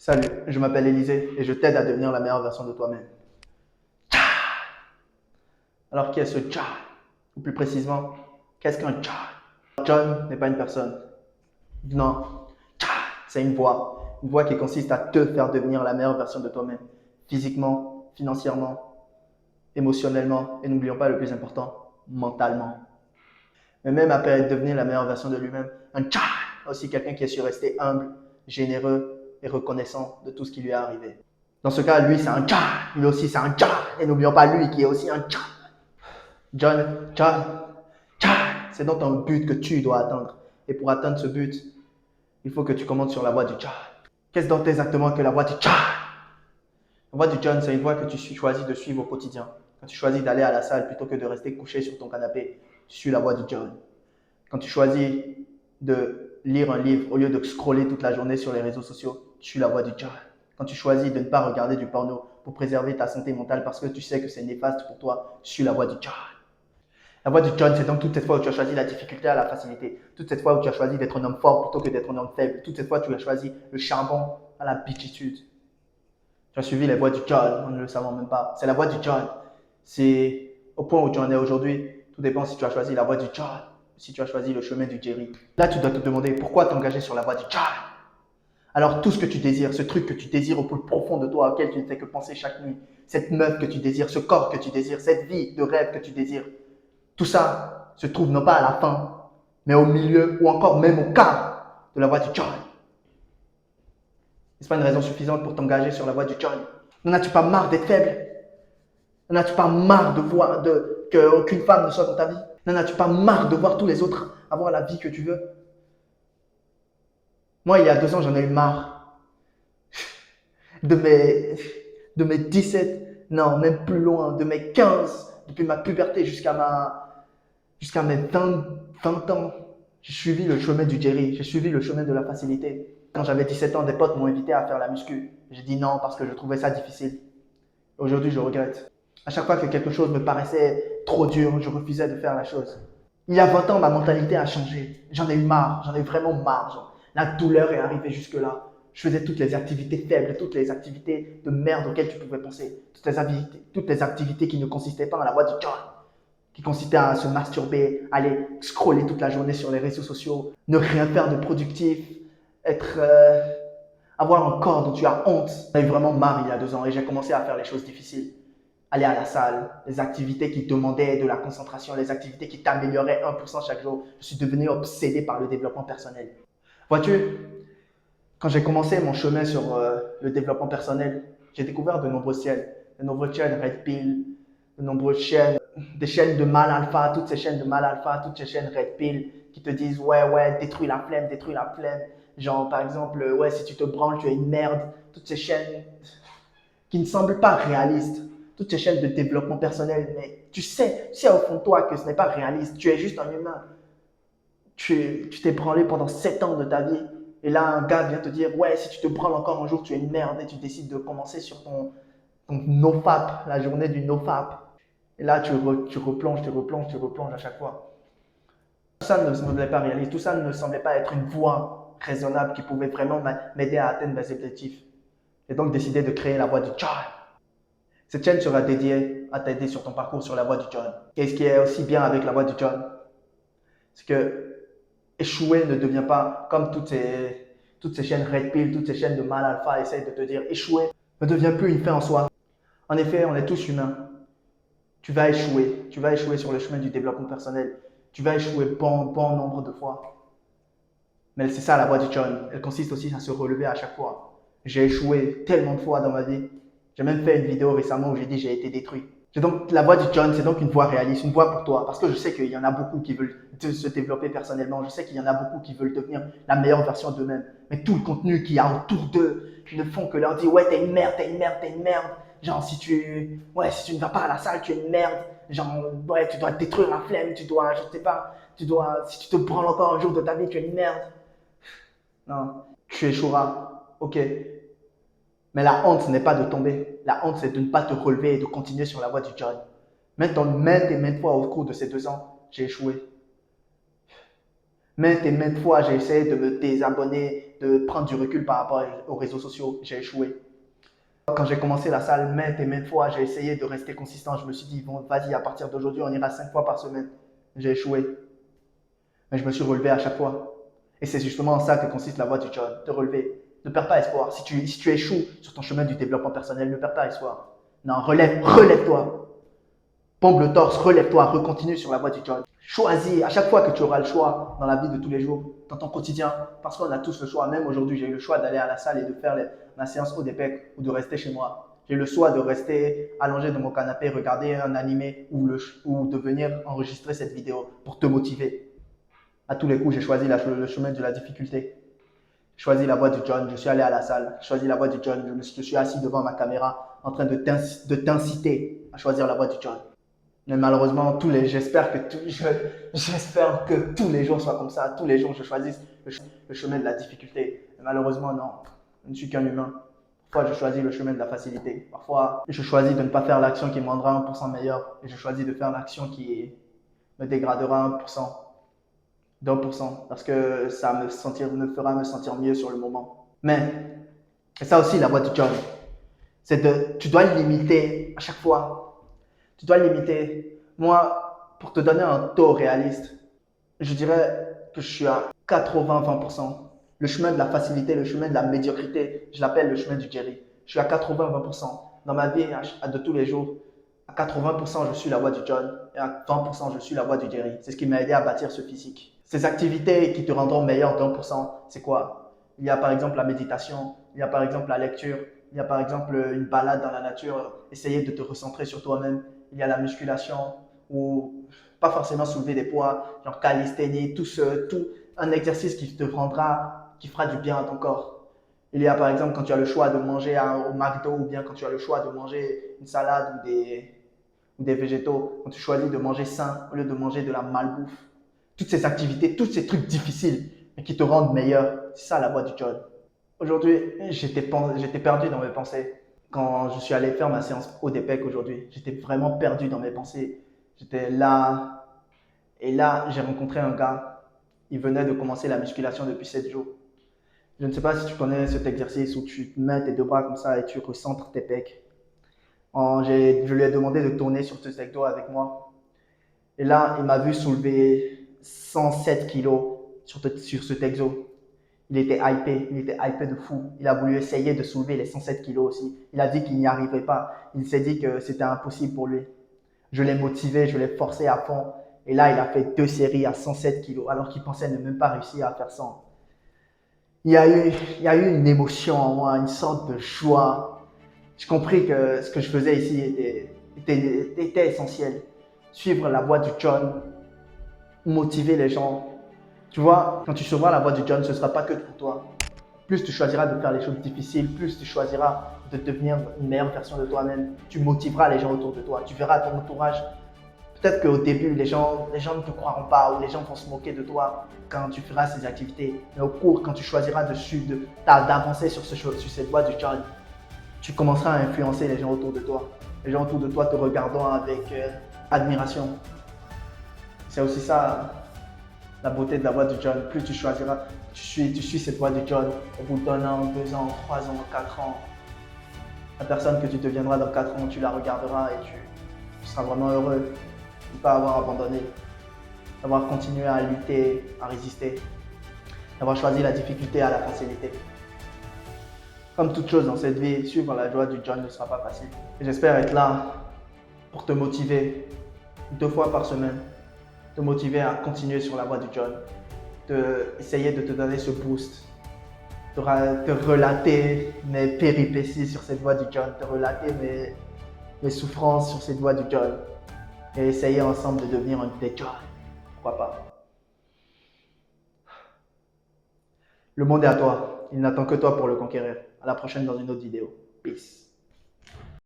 Salut, je m'appelle Élisée et je t'aide à devenir la meilleure version de toi-même. Alors, qui est ce Tcha? Ou plus précisément, qu'est-ce qu'un Tcha? John n'est pas une personne. Non, Tcha, c'est une voie. Une voie qui consiste à te faire devenir la meilleure version de toi-même. Physiquement, financièrement, émotionnellement et n'oublions pas le plus important, mentalement. Mais même après devenir la meilleure version de lui-même, un Tcha, aussi quelqu'un qui est su rester humble, généreux et reconnaissant de tout ce qui lui est arrivé. Dans ce cas, lui, c'est un Tcha. Lui aussi, c'est un Tcha. Et n'oublions pas lui qui est aussi un Tcha. John, Tcha, Tcha. C'est donc un but que tu dois atteindre. Et pour atteindre ce but, il faut que tu commences sur la voie du Tcha. Qu'est-ce donc exactement que la voie du Tcha? La voie du John, c'est une voie que tu choisis de suivre au quotidien. Quand tu choisis d'aller à la salle plutôt que de rester couché sur ton canapé, tu suis la voie du John. Quand tu choisis de lire un livre au lieu de scroller toute la journée sur les réseaux sociaux, tu suis la voie du John. Quand tu choisis de ne pas regarder du porno pour préserver ta santé mentale parce que tu sais que c'est néfaste pour toi, tu suis la voie du John. La voie du John, c'est donc toute cette fois où tu as choisi la difficulté à la facilité. Toute cette fois où tu as choisi d'être un homme fort plutôt que d'être un homme faible. Toute cette fois où tu as choisi le charbon à la bitchitude. Tu as suivi les voies du John en ne le savant même pas. C'est la voie du John. C'est au point où tu en es aujourd'hui. Tout dépend si tu as choisi la voie du John, si tu as choisi le chemin du Jerry. Là, tu dois te demander pourquoi t'engager sur la voie du John. Alors tout ce que tu désires, ce truc que tu désires au plus profond de toi, auquel tu ne fais que penser chaque nuit, cette meuf que tu désires, ce corps que tu désires, cette vie de rêve que tu désires, tout ça se trouve non pas à la fin, mais au milieu ou encore même au quart de la voie du John. N'est-ce pas une raison suffisante pour t'engager sur la voie du John? N'en as-tu pas marre d'être faible? N'en as-tu pas marre de voir qu'aucune femme ne soit dans ta vie? N'en as-tu pas marre de voir tous les autres avoir la vie que tu veux? Moi, il y a 2 ans, j'en ai eu marre de mes, de mes 17, non, même plus loin, de mes 15, depuis ma puberté jusqu'à mes 20 ans. J'ai suivi le chemin du Jerry, j'ai suivi le chemin de la facilité. Quand j'avais 17 ans, des potes m'ont invité à faire la muscu. J'ai dit non parce que je trouvais ça difficile. Aujourd'hui, je regrette. À chaque fois que quelque chose me paraissait trop dur, je refusais de faire la chose. Il y a 20 ans, ma mentalité a changé. J'en ai eu marre, j'en ai vraiment marre. Genre. La douleur est arrivée jusque-là. Je faisais toutes les activités faibles, toutes les activités de merde auxquelles tu pouvais penser. Toutes les activités qui ne consistaient pas dans la voie du John. Qui consistaient à se masturber, aller scroller toute la journée sur les réseaux sociaux, ne rien faire de productif, être, avoir un corps dont tu as honte. J'en ai eu vraiment marre il y a 2 ans et j'ai commencé à faire les choses difficiles. Aller à la salle, les activités qui demandaient de la concentration, les activités qui t'amélioraient 1% chaque jour. Je suis devenu obsédé par le développement personnel. Vois-tu, quand j'ai commencé mon chemin sur le développement personnel, j'ai découvert de nombreuses chaînes Red Pill, de nombreuses chaînes, des chaînes de mal alpha, toutes ces chaînes de mal alpha, toutes ces chaînes Red Pill qui te disent ouais, détruis la flemme, détruis la flemme. Genre par exemple, ouais, si tu te branles, tu es une merde. Toutes ces chaînes qui ne semblent pas réalistes. Toutes ces chaînes de développement personnel, mais tu sais au fond de toi que ce n'est pas réaliste. Tu es juste un humain. Tu t'es branlé pendant 7 ans de ta vie. Et là, un gars vient te dire, ouais, si tu te branles encore un jour, tu es une merde. Et tu décides de commencer sur ton NoFap, la journée du NoFap. Et là, tu replonges à chaque fois. Tout ça ne me semblait pas réaliste. Tout ça ne me semblait pas être une voie raisonnable qui pouvait vraiment m'aider à atteindre mes objectifs. J'ai donc décidé de créer la voie du John. Cette chaîne sera dédiée à t'aider sur ton parcours sur la voie du John. Et ce qui est aussi bien avec la voie du John, c'est que échouer ne devient pas comme toutes ces chaînes Red Pill, toutes ces chaînes de mal alpha essayent de te dire échouer ne devient plus une fin en soi. En effet, on est tous humains. Tu vas échouer sur le chemin du développement personnel. Tu vas échouer bon nombre de fois. Mais c'est ça la voie du John. Elle consiste aussi à se relever à chaque fois. J'ai échoué tellement de fois dans ma vie. J'ai même fait une vidéo récemment où j'ai dit j'ai été détruit. Donc, la voie du John, c'est donc une voie réaliste, une voie pour toi. Parce que je sais qu'il y en a beaucoup qui veulent se développer personnellement. Je sais qu'il y en a beaucoup qui veulent devenir la meilleure version d'eux-mêmes. Mais tout le contenu qu'il y a autour d'eux ne font que leur dire ouais, t'es une merde, t'es une merde, t'es une merde. Genre, si tu ne vas pas à la salle, tu es une merde. Genre, ouais, tu dois détruire la flemme, je sais pas, si tu te branles encore un jour de ta vie, tu es une merde. Non, tu échoueras. Ok. Mais la honte n'est pas de tomber. La honte, c'est de ne pas te relever et de continuer sur la voie du John. Maintenant, maintes et maintes fois au cours de ces 2 ans, j'ai échoué. Maintes et maintes fois, j'ai essayé de me désabonner, de prendre du recul par rapport aux réseaux sociaux. J'ai échoué. Quand j'ai commencé la salle, maintes et maintes fois, j'ai essayé de rester consistant. Je me suis dit, bon, vas-y, à partir d'aujourd'hui, on ira 5 fois par semaine. J'ai échoué. Mais je me suis relevé à chaque fois. Et c'est justement en ça que consiste la voie du John, te relever. Ne perds pas espoir. Si tu échoues sur ton chemin du développement personnel, ne perds pas espoir. Non, relève-toi. Pompe le torse, relève-toi, recontinue sur la voie du John. Choisis, à chaque fois que tu auras le choix dans la vie de tous les jours, dans ton quotidien, parce qu'on a tous le choix. Même aujourd'hui, j'ai eu le choix d'aller à la salle et de faire ma séance au DPEC ou de rester chez moi. J'ai eu le choix de rester allongé dans mon canapé, regarder un animé ou de venir enregistrer cette vidéo pour te motiver. À tous les coups, j'ai choisi le chemin de la difficulté. J'ai choisi la voie du John, je suis allé à la salle. J'ai choisi la voie du John, je suis assis devant ma caméra en train de t'inciter à choisir la voie du John. Mais malheureusement, j'espère que tous les jours soient comme ça. Tous les jours, je choisisse le chemin de la difficulté. Mais malheureusement, non. Je ne suis qu'un humain. Parfois, je choisis le chemin de la facilité. Parfois, je choisis de ne pas faire l'action qui me rendra 1% meilleur. Et je choisis de faire l'action qui me dégradera 1%. d'1%. Parce que ça me fera me sentir mieux sur le moment. Mais, c'est ça aussi la voie du John. Tu dois limiter à chaque fois. Tu dois limiter. Moi, pour te donner un taux réaliste, je dirais que je suis à 80-20%. Le chemin de la facilité, le chemin de la médiocrité, je l'appelle le chemin du Jerry. Je suis à 80-20%. Dans ma vie de tous les jours, à 80%, je suis la voie du John et à 20%, je suis la voie du Jerry. C'est ce qui m'a aidé à bâtir ce physique. Ces activités qui te rendront meilleur d'1%, c'est quoi? Il y a par exemple la méditation, il y a par exemple la lecture, il y a par exemple une balade dans la nature, essayer de te recentrer sur toi-même. Il y a la musculation ou pas forcément soulever des poids, genre calisthénie, tout un exercice qui fera du bien à ton corps. Il y a par exemple quand tu as le choix de manger au McDo ou bien quand tu as le choix de manger une salade ou des végétaux, quand tu choisis de manger sain au lieu de manger de la malbouffe. Toutes ces activités, tous ces trucs difficiles mais qui te rendent meilleur, c'est ça la voie du John. Aujourd'hui, j'étais perdu dans mes pensées. Quand je suis allé faire ma séance au DPEC aujourd'hui, j'étais vraiment perdu dans mes pensées. J'étais là, et là, j'ai rencontré un gars. Il venait de commencer la musculation depuis 7 jours. Je ne sais pas si tu connais cet exercice où tu mets tes deux bras comme ça et tu recentres tes pecs. Je lui ai demandé de tourner sur ce secteur avec moi. Et là, il m'a vu soulever 107 kilos sur cet exo. Il était hypé de fou. Il a voulu essayer de soulever les 107 kilos aussi. Il a dit qu'il n'y arriverait pas. Il s'est dit que c'était impossible pour lui. Je l'ai motivé, je l'ai forcé à fond. Et là, il a fait 2 séries à 107 kilos, alors qu'il pensait ne même pas réussir à faire 100. Il y a eu une émotion en moi, une sorte de joie. J'ai compris que ce que je faisais ici était essentiel. Suivre la voie du John, motiver les gens. Tu vois, quand tu suivras la voie du John, ce ne sera pas que pour toi. Plus tu choisiras de faire les choses difficiles, plus tu choisiras de devenir une meilleure version de toi-même. Tu motiveras les gens autour de toi. Tu verras ton entourage. Peut-être qu'au début, les gens ne te croiront pas ou les gens vont se moquer de toi quand tu feras ces activités. Mais au cours, quand tu choisiras d'avancer sur cette voie du John, tu commenceras à influencer les gens autour de toi. Les gens autour de toi te regarderont avec admiration. C'est aussi ça la beauté de la voie du John. Plus tu choisiras, tu suis cette voie du John, au bout d'1 an, 2 ans, 3 ans, 4 ans, la personne que tu deviendras dans 4 ans, tu la regarderas et tu seras vraiment heureux de ne pas avoir abandonné, d'avoir continué à lutter, à résister, d'avoir choisi la difficulté à la facilité. Comme toute chose dans cette vie, suivre la joie du John ne sera pas facile. Et j'espère être là pour te motiver 2 fois par semaine, te motiver à continuer sur la voie du John, essayer de te donner ce boost, te relater mes péripéties sur cette voie du John, te relater mes souffrances sur cette voie du John et essayer ensemble de devenir un des John. Pourquoi pas? Le monde est à toi. Il n'attend que toi pour le conquérir. À la prochaine dans une autre vidéo. Peace.